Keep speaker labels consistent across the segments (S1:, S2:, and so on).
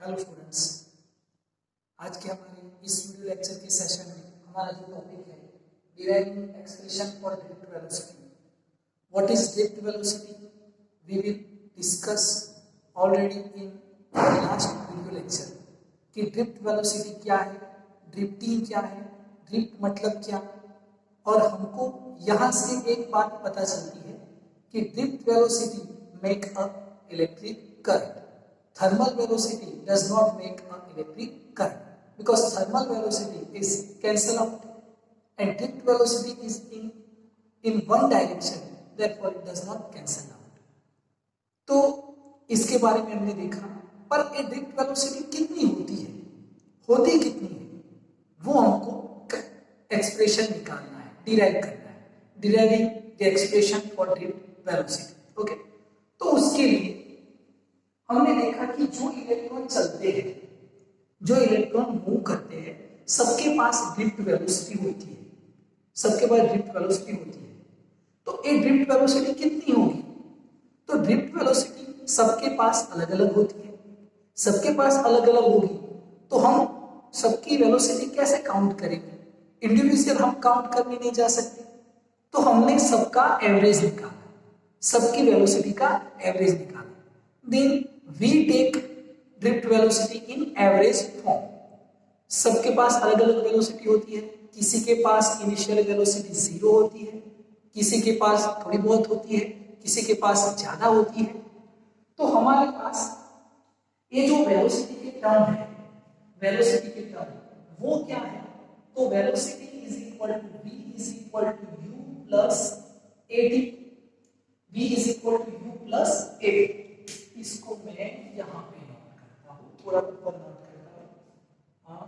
S1: Hello students, आज के हमारे इस वीडियो लेक्चर के सेशन में हमारा जो टॉपिक है deriving expression for drift velocity. What is drift velocity? We will discuss already in last video lecture कि ड्रिफ्ट वेलोसिटी क्या है, ड्रिफ्टिंग क्या है, ड्रिफ्ट मतलब क्या। और हमको यहाँ से एक बात पता चलती है कि drift velocity make a electric current. Thermal velocity does not make an electric current because thermal velocity is cancel out and drift velocity is in one direction, therefore it does not cancel out. तो इसके बारे में हमने देखा, पर ये drift velocity कितनी होती कितनी है, वो हमको एक्सप्रेशन निकालना है, डिराइव करना है, deriving the expression for drift velocity. Okay, तो उसके लिए हमने देखा कि जो इलेक्ट्रॉन चलते हैं, जो इलेक्ट्रॉन मूव करते हैं, सबके पास ड्रिफ्ट वेलोसिटी होती है, सबके पास ड्रिफ्ट वेलोसिटी होती है। तो ये ड्रिफ्ट वेलोसिटी कितनी होगी? तो ड्रिफ्ट वेलोसिटी सबके पास अलग अलग होती है, सबके पास अलग अलग होगी। तो हम सबकी वेलोसिटी कैसे काउंट करेंगे? इंडिविजुअल हम काउंट करने नहीं जा सकते, तो हमने सबका एवरेज निकाला, सबकी वेलोसिटी का एवरेज निकाला। Then we take drift velocity in average form। सबके पास अलग अलग वेलोसिटी होती है, किसी के पास इनिशियल वेलोसिटी 0 होती है, किसी के पास थोड़ी बहुत होती है, किसी के पास ज्यादा होती है। तो हमारे पास ये जो वेलोसिटी के टर्म है, वेलोसिटी के टर्म वो क्या है? तो velocity is equal to v is equal to u plus at, v is equal to u plus at। इसको मैं यहां पे नोट करता हूं, थोड़ा ऊपर नोट करता हूं।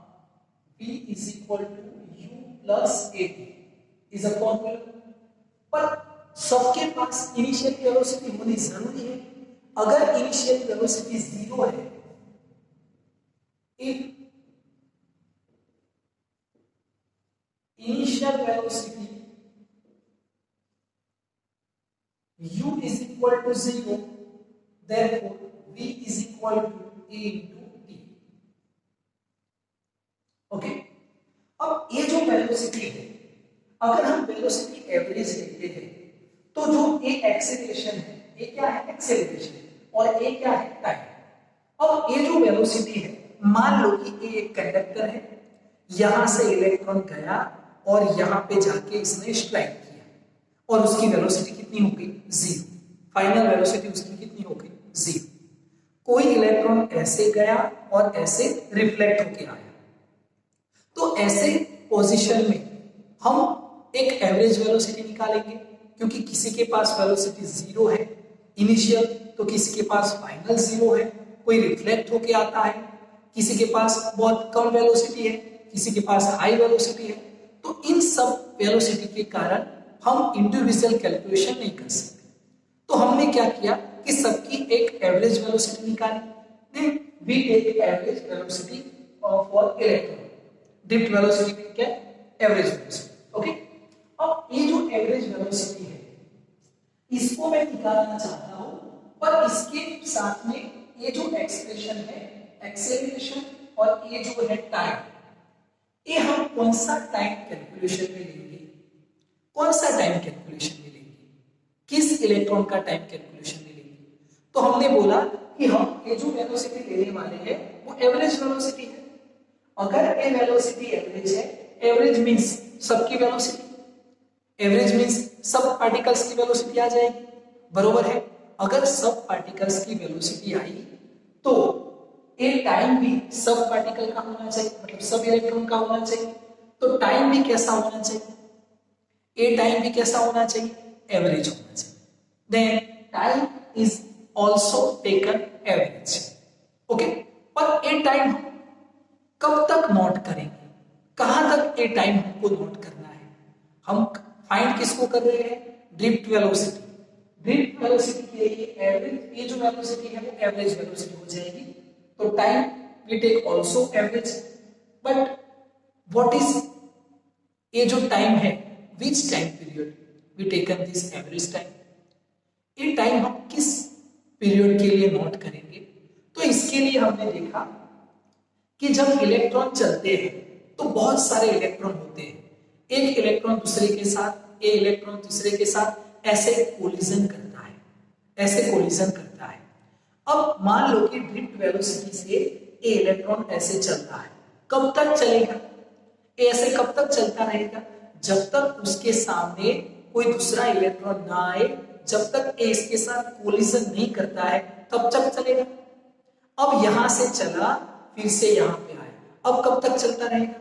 S1: v is equal to u plus at is a formula. पर सबके पास इनिशियल वेलोसिटी होनी जरूरी है। अगर इनिशियल वेलोसिटी 0 है, if initial velocity u is equal to 0, therefore v is equal to a into t। Okay, अब ये जो वेलोसिटी है, अगर हम वेलोसिटी एवरेज लेते हैं तो जो ये एक्सेलरेशन है, ये क्या है? एक्सेलरेशन, और ये क्या है? टाइम। अब ये जो वेलोसिटी है, मान लो कि ये एक कंडक्टर है, यहां से इलेक्ट्रॉन गया और यहां पे जाके इसने स्ट्राइक किया और उसकी वेलोसिटी कितनी हो गई? 0। फाइनल वेलोसिटी उसकी कितनी हो गई? 0। कोई इलेक्ट्रॉन ऐसे गया और ऐसे रिफ्लेक्ट होके आया, तो ऐसे पोजीशन में हम एक एवरेज वेलोसिटी निकालेंगे, क्योंकि किसी के पास वेलोसिटी 0 है इनिशियल, तो किसी के पास फाइनल 0 है, कोई रिफ्लेक्ट होके आता है, किसी के पास बहुत कम वेलोसिटी है, किसी के पास हाई वेलोसिटी है। तो इन सब वेलोसिटी के कारण हम इंडिविजुअल कैलकुलेशन नहीं कर सकते। तो हमने क्या किया कि सबकी एक एवरेज वेलोसिटी निकाली। Then we take average velocity for electron. Drift velocity में क्या? Average velocity. ओके, अब ये जो एवरेज वेलोसिटी है, इसको मैं निकालना चाहता हूं, पर इसके साथ में ये जो एक्सप्रेशन है, एक्सेलरेशन, और ये जो है टाइम, ये हम कौन सा टाइम कैलकुलेशन में लेंगे? कौन सा टाइम कैलकुलेशन में लेंगे? किस इलेक्ट्रॉन का टाइम कैलकुलेशन में लेंगे? तो हमने बोला कि हम ये जो वेलोसिटी लेने वाले हैं वो एवरेज वेलोसिटी है। अगर ये वेलोसिटी एवरेज है, एवरेज मींस सबकी वेलोसिटी, एवरेज मींस सब पार्टिकल्स की वेलोसिटी आ जाएगी, बरोबर है। अगर सब पार्टिकल्स की वेलोसिटी आई तो ये टाइम भी सब पार्टिकल का होना चाहिए, मतलब सब इलेक्ट्रॉन का होना चाहिए। तो टाइम भी कैसा होना चाहिए? ये टाइम भी कैसा होना चाहिए? एवरेज होना चाहिए। Then time is also taken average. Okay, पर ये टाइम हम कब तक नोट करेंगे? कहां तक ये टाइम हमको नोट करना है? हम फाइंड किसको कर रहे हैं? Drift velocity. ड्रिफ्ट वेलोसिटी के लिए एवरेज, ये जो वेलोसिटी है वो एवरेज वेलोसिटी हो जाएगी। तो time we take also average, but what is ये जो टाइम है, which time period we taken this average time? ये टाइम हम किस पीरियड के लिए नोट करेंगे? तो इसके लिए हमने देखा कि जब इलेक्ट्रॉन चलते हैं तो बहुत सारे इलेक्ट्रॉन होते हैं, एक इलेक्ट्रॉन दूसरे के साथ, एक इलेक्ट्रॉन दूसरे के साथ ऐसे कोलिजन करता है, ऐसे कोलिजन करता है। अब मान लो कि ड्रिफ्ट वेलोसिटी से ए इलेक्ट्रॉन ऐसे चल रहा है, कब तक चलेगा? ऐसे कब तक चलता रहेगा? जब तक उसके सामने कोई दूसरा इलेक्ट्रॉन ना आए, जब तक ए इसके साथ कोलिजन नहीं करता है तब तक चलेगा। अब यहां से चला, फिर से यहां पे आया, अब कब तक चलता रहेगा?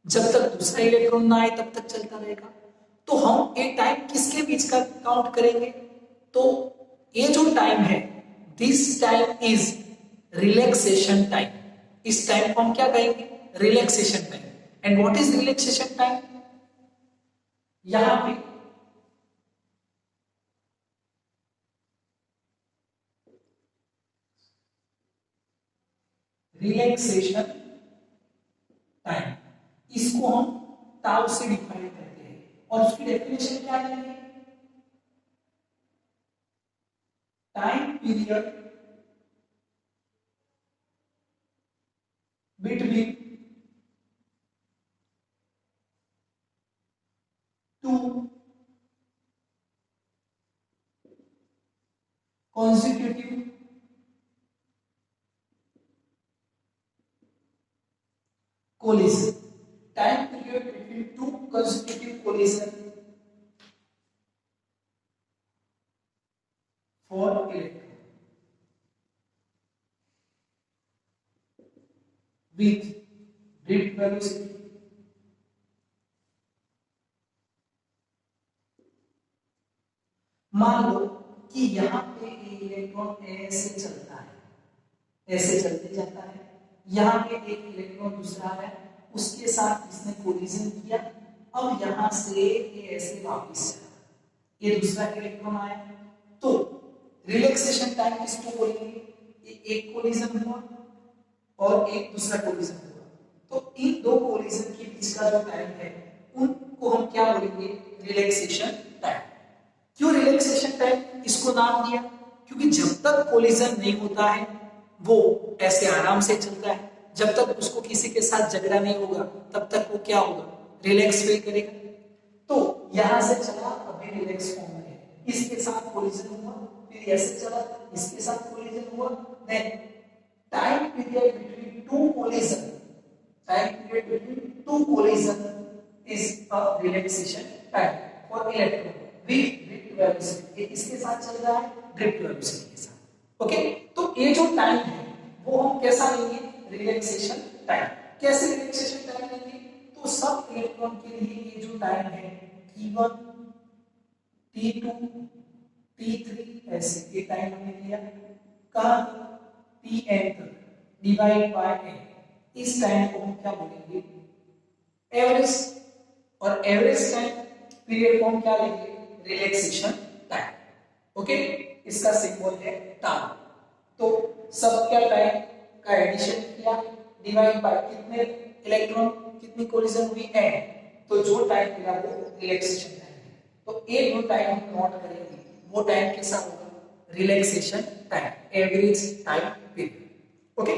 S1: जब तक दूसरा इलेक्ट्रॉन ना आए तब तक चलता रहेगा। तो हम ये टाइम किसके बीच का काउंट करेंगे? तो ये जो टाइम है, this time is relaxation time. इस टाइम को हम क्या कहेंगे? Relaxation time. And what is relaxation time? यहां पे रिलैक्सेशन टाइम, इसको हम टाउ से डिफाइन करते हैं और उसकी डेफिनेशन क्या है? Time period between to consecutive collision, time period between two consecutive collision for electron with drift velocity मान लो कि यहां पे इलेक्ट्रॉन ऐसे चलता है, ऐसे चलते जाता है, यहां पे एक इलेक्ट्रॉन दूसरा है, उसके साथ इसने कोलिजन किया, अब यहां से ये ऐसे वापस चला, ये दूसरा इलेक्ट्रॉन आया, तो रिलैक्सेशन टाइम किसको बोलेंगे? ये एक कोलिजन हुआ और एक दूसरा कोलिजन हुआ, तो इन दो कोलिजन के बीच का जो टाइम है उनको हम क्या बोलेंगे? Relaxation time. क्यों रिलैक्सेशन टाइम इसको नाम दिया? क्योंकि जब तक कोलिजन नहीं होता है वो ऐसे आराम से चलता है, जब तक उसको किसी के साथ झगड़ा नहीं होगा तब तक वो क्या होगा? रिलैक्स फील करेगा। तो यहां से चला, अभी रिलैक्स फॉर्म में है, इसके साथ कोलिजन हुआ, फिर ऐसे चला, इसके साथ कोलिजन हुआ, then time period between two collision, time period between two collision is a relaxation time for electron with drift velocity. इसके साथ चल रहा है ड्रिफ्ट वेलोसिटी के साथ। ओके, तो ये जो टाइम है वो हम कैसा लेंगे? Relaxation time. कैसे रिलैक्सेशन टाइम लेंगे? तो सब इलेक्ट्रॉन के लिए ये जो टाइम है T1 T2 T3 ऐसे ये टाइम हमने लिया, कहां Tn तक डिवाइड बाय n, इस टाइम को हम क्या बोलेंगे? एवरेज। और एवरेज टाइम पीरियड को हम क्या लेंगे? Relaxation time. ओके, इसका सिंबल है टाउ। तो सब क्या टाइम का एडिशन किया, डिवाइड बाय कितने इलेक्ट्रॉन, कितनी कोलिजन हुई, n, तो जो टाइम मिला वो रिलैक्सेशन टाइम है। तो एक जो टाइम हम नोट करेंगे वो टाइम कैसा होगा? Relaxation time, average time period. Okay,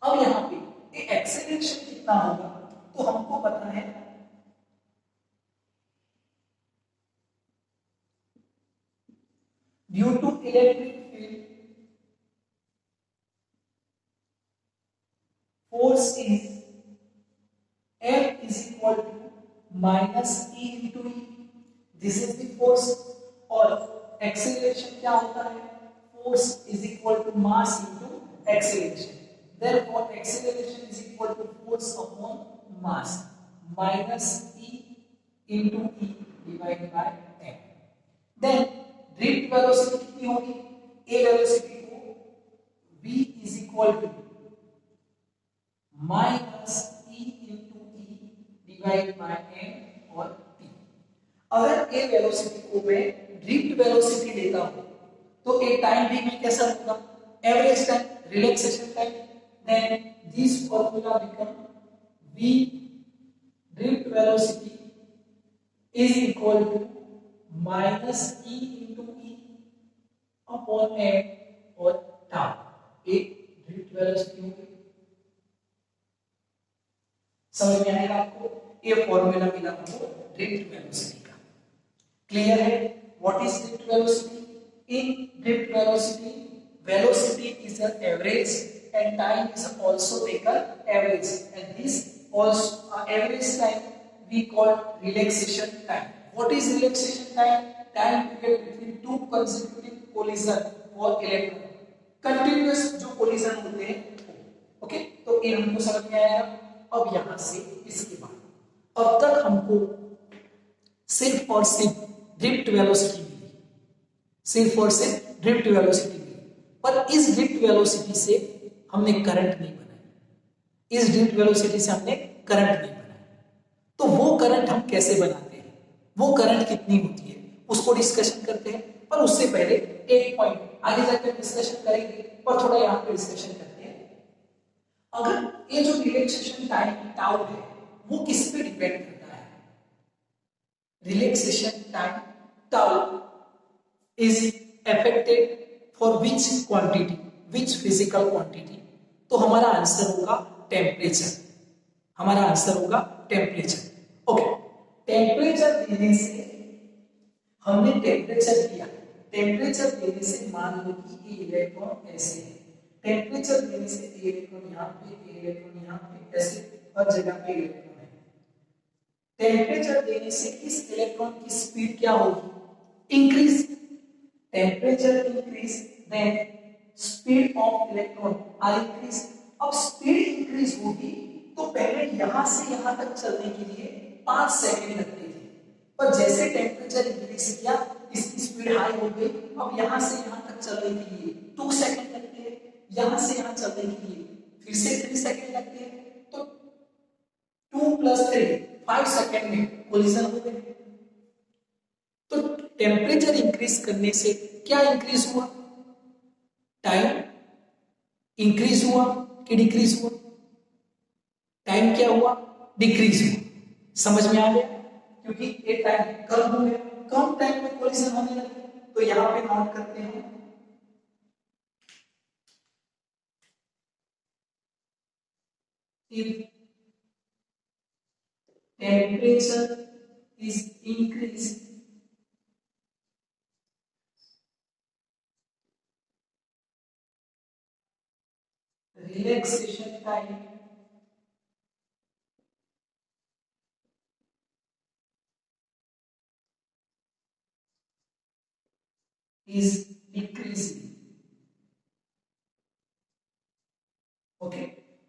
S1: अब यहां पे ये एक्सेलरेशन कितना होगा? तो हमको पता है due to electric field force is F is equal to minus E into E. This is the force। और acceleration क्या होता है? Force is equal to mass into acceleration। Therefore acceleration is equal to force upon mass minus E into E divided by M। Then drift velocity कितनी होगी? A velocity को V is equal to minus E into E divide by M और T. अगर ए velocity को मैं drift velocity लेता हूं तो ए टाइम भी मैं कैसा लूंगा? Average time, relaxation time. Then this formula become v drift velocity is equal to minus E into E upon M और टाउ। ए ड्रिफ्ट वेलोसिटी होगी समझ में आएगा आपको? ये फॉर्मूला मिला हमको ड्रिफ्ट वेलोसिटी का। क्लियर है? What is drift velocity? In drift velocity, velocity is an average and time is also taken average, and this also average time we call relaxation time. What is relaxation time? Time period between two consecutive collision for electron. Continuous जो collision होते हैं, okay, तो ये हमको समझ में आया। अब यहां से इसके बाद अब तक हमको सिर्फ और सिर्फ ड्रिफ्ट वेलोसिटी मिली, सिर्फ और सिर्फ ड्रिफ्ट वेलोसिटी मिली, पर इस ड्रिफ्ट वेलोसिटी से हमने करंट नहीं बनाई, इस ड्रिफ्ट वेलोसिटी से हमने करंट नहीं बनाया। तो वो करंट हम कैसे बनाते हैं, वो करंट कितनी होती है, उसको डिस्कशन करते हैं। पर उससे पहले एक पॉइंट आगे जाकर डिस्कशन करेंगे, पर थोड़ा यहाँ पे डिस्कशन करते हैं। अगर ये जो रिलैक्सेशन टाइम टाउ है वो किस पे डिपेंड करता है? Relaxation time tau is affected for which quantity, which physical quantity? तो हमारा आंसर होगा टेम्परेचर, हमारा आंसर होगा टेम्परेचर। ओके, टेम्परेचर देने से हमने टेम्परेचर दिया, टेम्परेचर देने से मान लो कि ये इलेक्ट्रॉन ऐसे है, टेम्परेचर देने से इलेक्ट्रॉन यहाँ पे, इलेक्ट्रॉन यहाँ पे, ऐसे हर जगह पे इलेक्ट्रॉन है। टेम्परेचर देने से इस इलेक्ट्रॉन की स्पीड क्या होगी? Increase. Temperature increase then speed of electron are increase. अब स्पीड इंक्रीज होगी तो पहले यहां से यहां तक चलने के लिए 5 सेकंड लगते थे, पर जैसे टेम्परेचर इंक्रीज किया इसकी स्पीड हाई हो गई, अब यहां से यहां तक चलने के लिए 2 सेकंड लगते हैं, यहां से यहां चलने के लिए फिर से 3 सेकंड लगते हैं, तो 2 + 3 5 सेकंड में कोलिजन हो गए। तो टेम्परेचर इंक्रीज करने से क्या इंक्रीज हुआ? टाइम इंक्रीज हुआ कि डिक्रीज हुआ? टाइम क्या हुआ? डिक्रीज हुआ। समझ में आ गया? क्योंकि ये टाइम कम हो गया, कम टाइम में कोलिजन होने लगे। तो यहां पे नोट करते हैं, if temperature is increased, relaxation time is decreasing. Okay,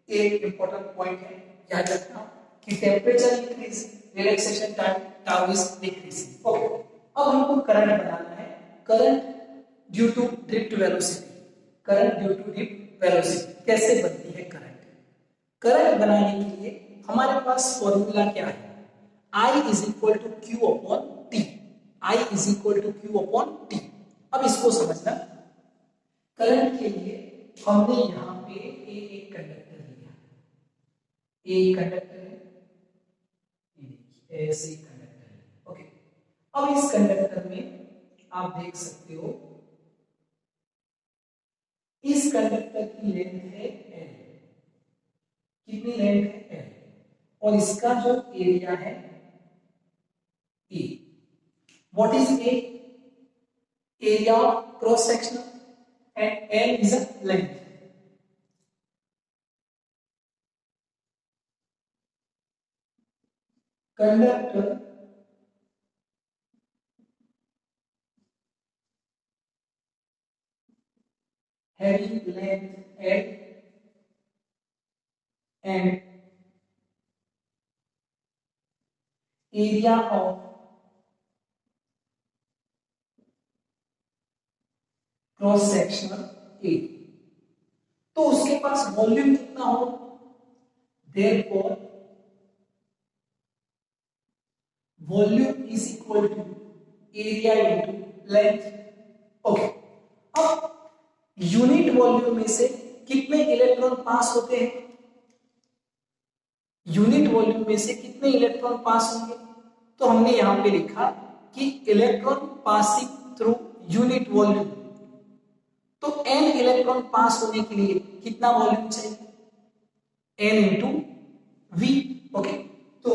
S1: एक इंपॉर्टेंट पॉइंट है, याद रखना कि temperature increase, relaxation time tau is decreasing. Okay, अब हमको करंट बनाना है, current due to drift velocity. Current due to drift velocity कैसे बनती है करंट? करंट बनाने के लिए हमारे पास फॉर्मूला क्या है? I is equal to Q upon T, I is equal to Q upon T। अब इसको समझना, करंट के लिए हमने यहां पे एक कंडक्टर लिया, एक कंडक्टर है, ये देखिए ऐसे कंडक्टर है। ओके, अब इस कंडक्टर में आप देख सकते हो इस कंडक्टर की लेंथ है L, कितनी लेंथ है L, और इसका जो एरिया है A। What is A? Area cross sectional, and L is a length। Conductor having length L and area of cross sectional A, तो उसके पास वॉल्यूम कितना हो? Therefore volume is equal to area into length. Okay, अब unit volume में से कितने electron पास होते हैं? यूनिट वॉल्यूम में से कितने इलेक्ट्रॉन पास होंगे? तो हमने यहां पे लिखा कि electron passing through unit volume, तो n इलेक्ट्रॉन पास होने के लिए कितना वॉल्यूम चाहिए? n into v। ओके, तो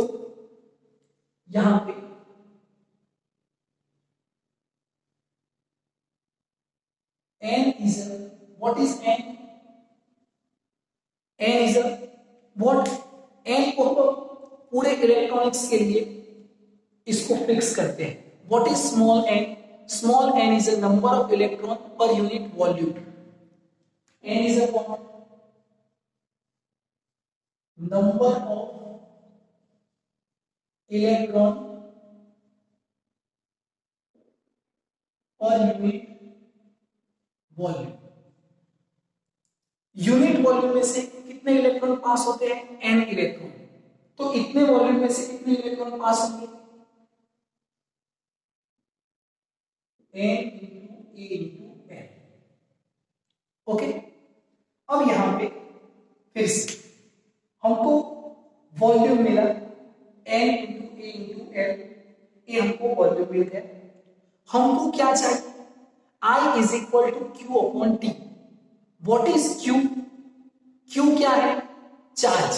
S1: यहां पे n is a, what is n? n is a what? n को पूरे इलेक्ट्रॉनिक्स के लिए इसको फिक्स करते हैं. What is small n? Small n is a number of electron per unit volume. n is a number of electron per unit volume. Unit volume में से कितने इलेक्ट्रॉन पास होते हैं? n electron. तो इतने वॉल्यूम में से कितने इलेक्ट्रॉन पास होंगे? n इंटू ए इंटू n. ओके, अब यहां पे फिर से हमको वॉल्यूम मिला n इंटू ए इंटू l. ये हमको वॉल्यूम मिल गया. हमको क्या चाहिए? I is equal to Q upon T. What is Q? Q क्या है? चार्ज.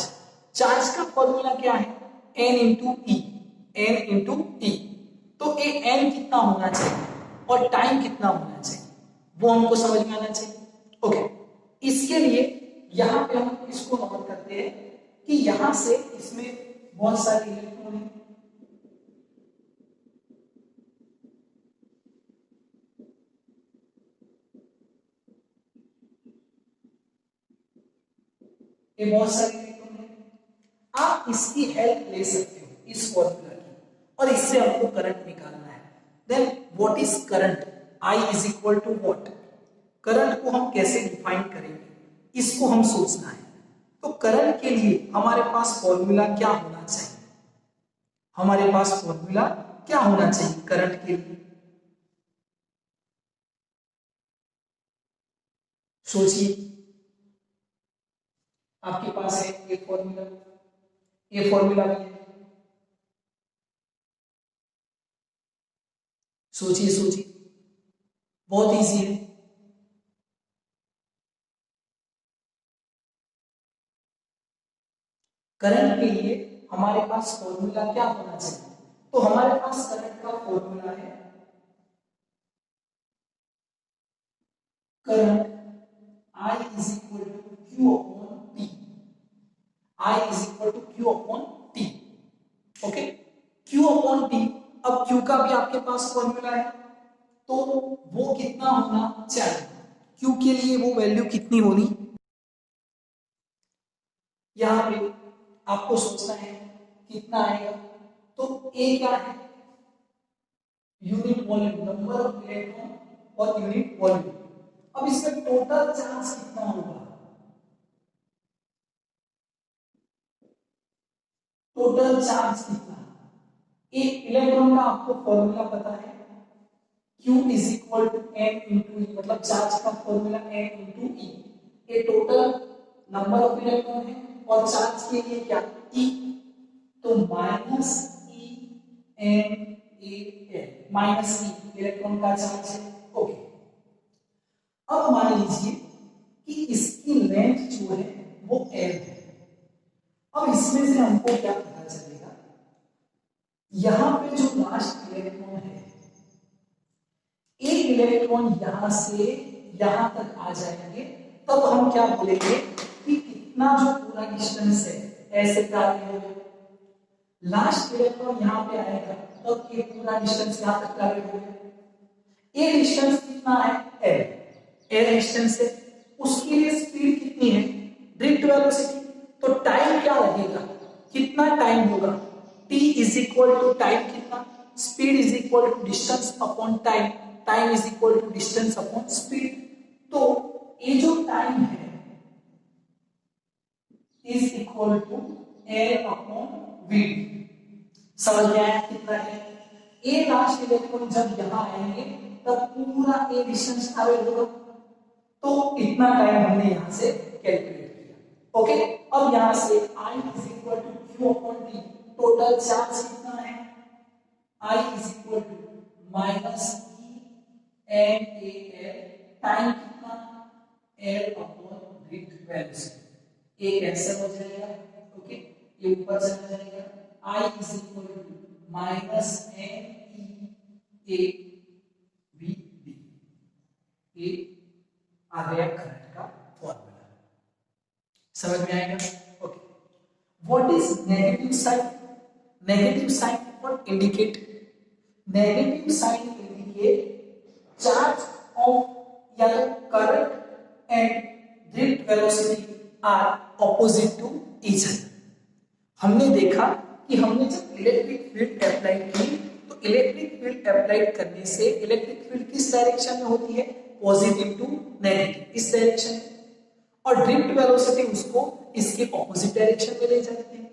S1: चार्ज का फॉर्मूला क्या है? n into E. n into E. तो ये n कितना होना चाहिए और टाइम कितना होना चाहिए वो हमको समझ में आना चाहिए. ओके, इसके लिए यहां पे हम इसको नोट करते हैं कि यहां से इसमें बहुत सारे इलेक्ट्रॉन हैं. ये बहुत सारे इलेक्ट्रॉन हैं. आप इसकी हेल्प ले सकते हो इस फॉर्मूला की, और इससे हमको करंट निकालना है. Then what is current? I is equal to what? Current को हम कैसे डिफाइन करेंगे इसको हम सोचना है. तो करंट के लिए हमारे पास फॉर्मूला क्या होना चाहिए? हमारे पास फॉर्मूला क्या होना चाहिए करंट के लिए? सोचिए, आपके पास है एक फॉर्मूला, ये फॉर्मूला भी है. सोचिए सोचिए, बहुत इजी है. करंट के लिए हमारे पास फॉर्मूला क्या होना चाहिए? तो हमारे पास करंट का फॉर्मूला है current I is equal to Q upon T. I is equal to Q upon T. Okay, Q upon T. अब क्यू का भी आपके पास फॉर्मूला है, तो वो कितना होना चाहिए? क्यू के लिए वो वैल्यू कितनी होनी? यहां पे आपको सोचना है कितना आएगा. तो ए क्या है? Unit volume, number of electron और यूनिट वॉल्यूम. अब इसका टोटल चार्ज कितना होगा? टोटल चार्ज कितना? एक इलेक्ट्रॉन का आपको फॉर्मूला पता है, Q is equal to n into E. मतलब चार्ज का फॉर्मूला n इंटू ई. ये टोटल नंबर ऑफ इलेक्ट्रॉन है और चार्ज के लिए क्या? E. तो minus E N A L. Minus E electron का चार्ज है. ओके, अब मान लीजिए कि इसकी लेंथ जो है वो l है. अब इसमें से हमको क्या पता चलेगा? यहां पे जो लास्ट इलेक्ट्रॉन है, एक इलेक्ट्रॉन यहां से यहां तक आ जाएंगे, तब हम क्या बोलेंगे कि कितना जो पूरा डिस्टेंस है ऐसे ट्रैवल होगा. लास्ट इलेक्ट्रॉन यहां पे आएगा तब ये पूरा डिस्टेंस यहां तक ट्रैवल होगा. ये डिस्टेंस कितना है? l. l डिस्टेंस है, उसके लिए स्पीड कितनी है? Drift velocity. तो टाइम क्या लगेगा? कितना टाइम होगा? t is equal to time कितना? Speed is equal to distance upon time. Time is equal to distance upon speed. तो ये जो टाइम है is equal to L upon V. समझ में आया कितना है? ए लास्ट इलेक्ट्रॉन जब यहां आएंगे तब पूरा ए डिस्टेंस ट्रैवल होगा. तो इतना टाइम हमने यहां से कैलकुलेट किया. ओके, अब यहां से I is equal to Q upon T. Total charge कितना है? I is equal to minus E N A L. Time कितना? L upon drift velocity. A cancel हो जाएगा. ओके, ये ऊपर चला जाएगा, I is equal to minus N E A V D, ये आ गया करंट का फॉर्मूला। समझ में आएगा? Okay, what is negative sign? Negative sign what indicate? Negative sign indicate charge of या तो current and drift velocity are opposite to each other. हमने देखा कि हमने जब इलेक्ट्रिक फील्ड अप्लाई की तो इलेक्ट्रिक फील्ड अप्लाई करने से इलेक्ट्रिक फील्ड किस डायरेक्शन में होती है? पॉजिटिव टू नेगेटिव, इस डायरेक्शन में, और ड्रिफ्ट वेलोसिटी उसको इसके ऑपोजिट डायरेक्शन में ले जाते हैं।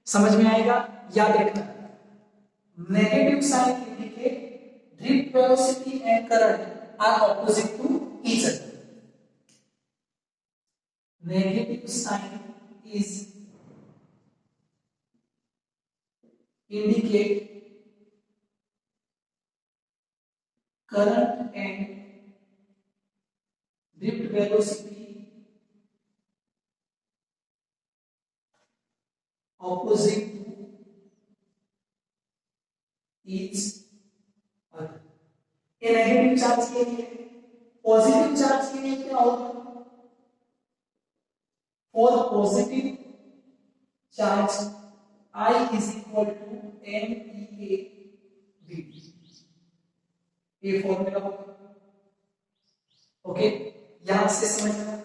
S1: समझ में आएगा? याद रखना, negative sign indicate drift velocity and current are opposite to each other. Negative sign is indicate current and drift velocity opposite to each other। ये नेगेटिव चार्ज के लिए, पॉजिटिव चार्ज के लिए क्या होगा? For positive charge I is equal to MEA VD, ये formula होगा। Okay, यहां से समझना,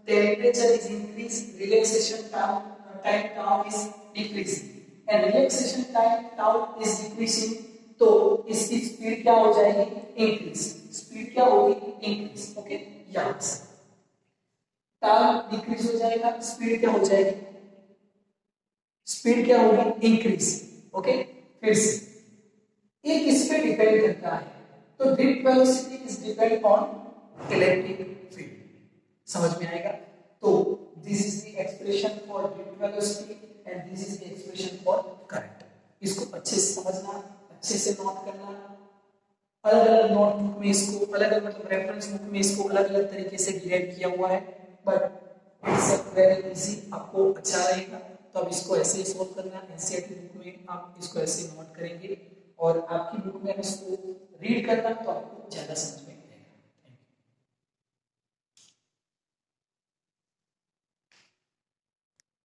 S1: temperature is increase, relaxation time tau is decreasing and relaxation time tau is decreasing, तो इसकी स्पीड क्या हो जाएगी? इंक्रीज। स्पीड क्या होगी? इंक्रीज। ओके, यहां से टाइम डिक्रीज हो जाएगा, स्पीड क्या हो जाएगी? स्पीड क्या होगी? इंक्रीज। ओके, फिर से ये किस पे डिपेंड करता है? तो drift velocity is depend on electric field. समझ में आएगा? तो this is the expression for drift velocity and this is the expression for current. इसको अच्छे से समझना, अच्छे से नोट करना। अलग अलग नोटबुक में इसको, अलग अलग मतलब रेफरेंस बुक में इसको अलग अलग तरीके से डिराइव किया हुआ है, बट इट्स वेरी इजी, आपको अच्छा रहेगा। तो अब इसको ऐसे ही सॉल्व करना। एनसीईआरटी बुक में आप इसको ऐसे नोट करेंगे और आपकी बुक में इसको रीड करना, तो आपको ज्यादा समझ में